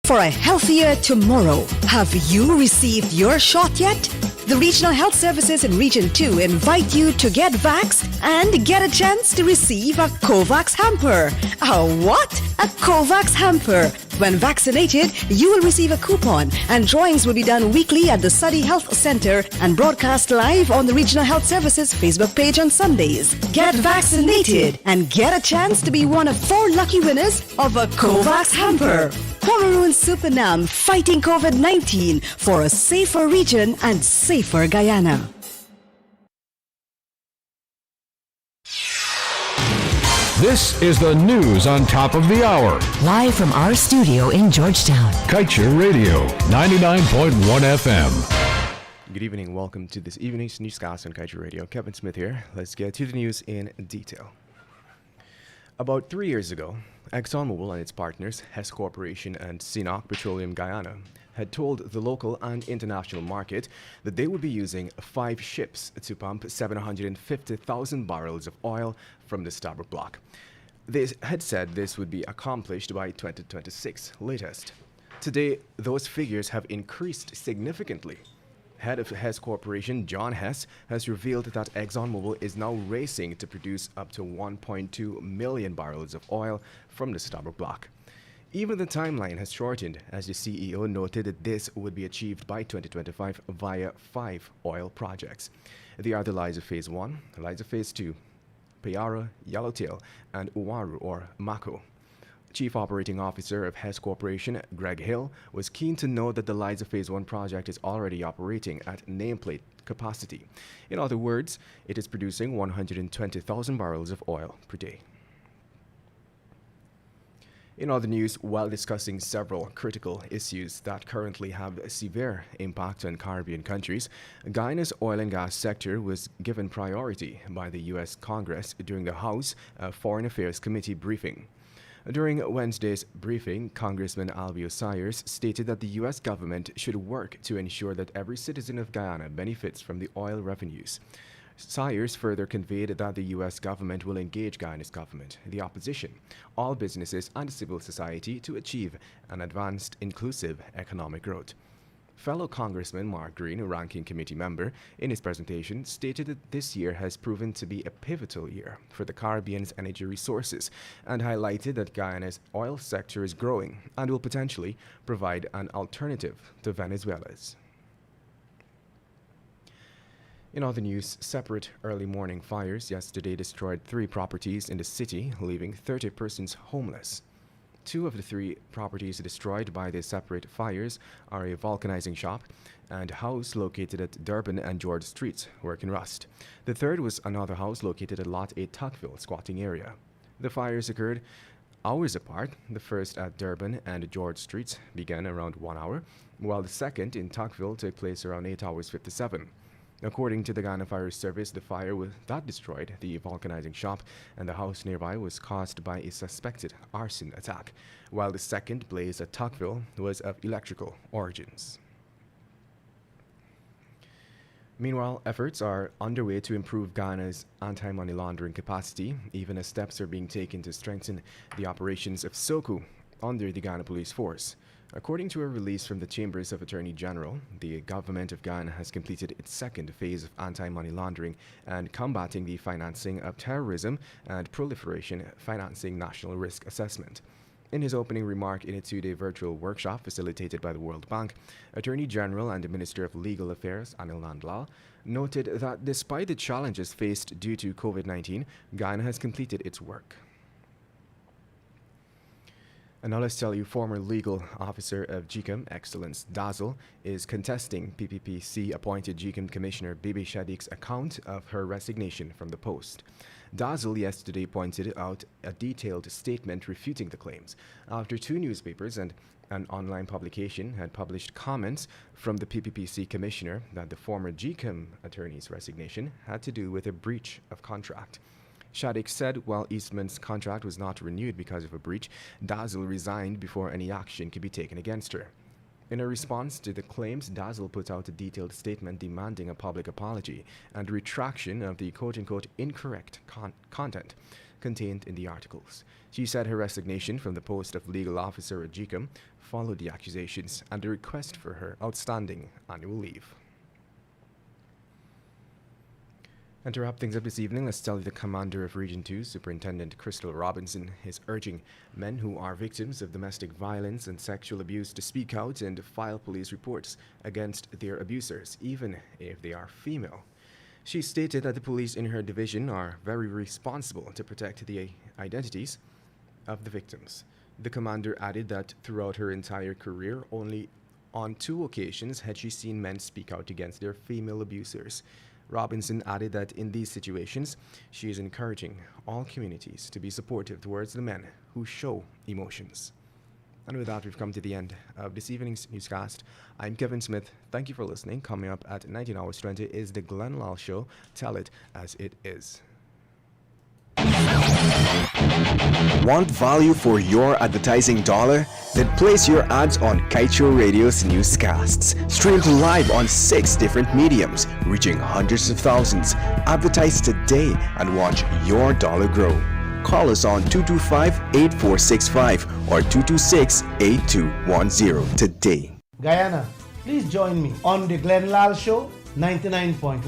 for a healthier tomorrow. Have you received your shot yet? The Regional Health Services in Region 2 invite you to get vaxxed and get a chance to receive a COVAX hamper. A what? A COVAX hamper. When vaccinated, you will receive a coupon, and drawings will be done weekly at the Suddy Health Center and broadcast live on the Regional Health Services Facebook page on Sundays. Get vaccinated and get a chance to be one of 4 lucky winners of a COVAX hamper. Pomeroon Supernam fighting COVID-19 for a safer region and safer Guyana. This is the news on top of the hour. Live from our studio in Georgetown. Kaieteur Radio, 99.1 FM. Good evening. Welcome to this evening's Newscast on Kaieteur Radio. Kevin Smith here. Let's get to the news in detail. About 3 years ago, ExxonMobil and its partners, Hess Corporation and CNOOC Petroleum Guyana, had told the local and international market that they would be using 5 ships to pump 750,000 barrels of oil from the Stabroek Block. They had said this would be accomplished by 2026 latest. Today, those figures have increased significantly. Head of Hess Corporation, John Hess, has revealed that ExxonMobil is now racing to produce up to 1.2 million barrels of oil from the Stabroek Block. Even the timeline has shortened, as the CEO noted that this would be achieved by 2025 via 5 oil projects. They are the Liza Phase 1, Liza Phase 2, Payara, Yellowtail, and Uwaru or Mako. Chief Operating Officer of Hess Corporation, Greg Hill, was keen to note that the Liza Phase 1 project is already operating at nameplate capacity. In other words, it is producing 120,000 barrels of oil per day. In other news, while discussing several critical issues that currently have a severe impact on Caribbean countries, Guyana's oil and gas sector was given priority by the U.S. Congress during the House Foreign Affairs Committee briefing. During Wednesday's briefing, Congressman Alvio Sayers stated that the U.S. government should work to ensure that every citizen of Guyana benefits from the oil revenues. Sayers further conveyed that the U.S. government will engage Guyana's government, the opposition, all businesses and civil society to achieve an advanced, inclusive economic growth. Fellow Congressman Mark Green, a ranking committee member, in his presentation stated that this year has proven to be a pivotal year for the Caribbean's energy resources and highlighted that Guyana's oil sector is growing and will potentially provide an alternative to Venezuela's. In other news, separate early morning fires yesterday destroyed 3 properties in the city, leaving 30 persons homeless. 2 of the 3 properties destroyed by the separate fires are a vulcanizing shop and house located at Durban and George Streets, work in rust. The third was another house located at Lot 8 Tuckville squatting area. The fires occurred hours apart. The first at Durban and George Streets began around 1 hour, while the second in Tuckville took place around 8 hours 57. According to the Ghana Fire Service, the fire that destroyed the vulcanizing shop and the house nearby was caused by a suspected arson attack, while the second blaze at Tuckville was of electrical origins. Meanwhile, efforts are underway to improve Ghana's anti-money laundering capacity, even as steps are being taken to strengthen the operations of SOCU under the Ghana Police Force. According to a release from the Chambers of Attorney General, the government of Ghana has completed its second phase of anti-money laundering and combating the financing of terrorism and proliferation financing national risk assessment. In his opening remark in a 2-day virtual workshop facilitated by the World Bank, Attorney General and the Minister of Legal Affairs, Anil Nandlal, noted that despite the challenges faced due to COVID-19, Ghana has completed its work. And now let's tell you, former legal officer of GCOM, Excellence Dazzle, is contesting PPPC appointed GCOM Commissioner Bibi Shadik's account of her resignation from the post. Dazzle yesterday pointed out a detailed statement refuting the claims after 2 newspapers and an online publication had published comments from the PPPC commissioner that the former GCOM attorney's resignation had to do with a breach of contract. Shadik said while Eastman's contract was not renewed because of a breach, Dazzle resigned before any action could be taken against her. In a response to the claims, Dazzle put out a detailed statement demanding a public apology and retraction of the quote-unquote incorrect content. contained in the articles. She said her resignation from the post of legal officer at GCOM followed the accusations and a request for her outstanding annual leave. And to wrap things up this evening, let's tell you the commander of Region 2, Superintendent Crystal Robinson, is urging men who are victims of domestic violence and sexual abuse to speak out and file police reports against their abusers, even if they are female. She stated that the police in her division are very responsible to protect the identities of the victims. The commander added that throughout her entire career, only on 2 occasions had she seen men speak out against their female abusers. Robinson added that in these situations, she is encouraging all communities to be supportive towards the men who show emotions. And with that, we've come to the end of this evening's newscast. I'm Kevin Smith. Thank you for listening. Coming up at 19:20 is the Glenn Lal Show. Tell it as it is. Want value for your advertising dollar? Then place your ads on Kaieteur Radio's newscasts. Streamed live on 6 different mediums, reaching hundreds of thousands. Advertise today and watch your dollar grow. Call us on 225-8465 or 226-8210 today. Guyana, please join me on the Glenn Lal Show, 99.1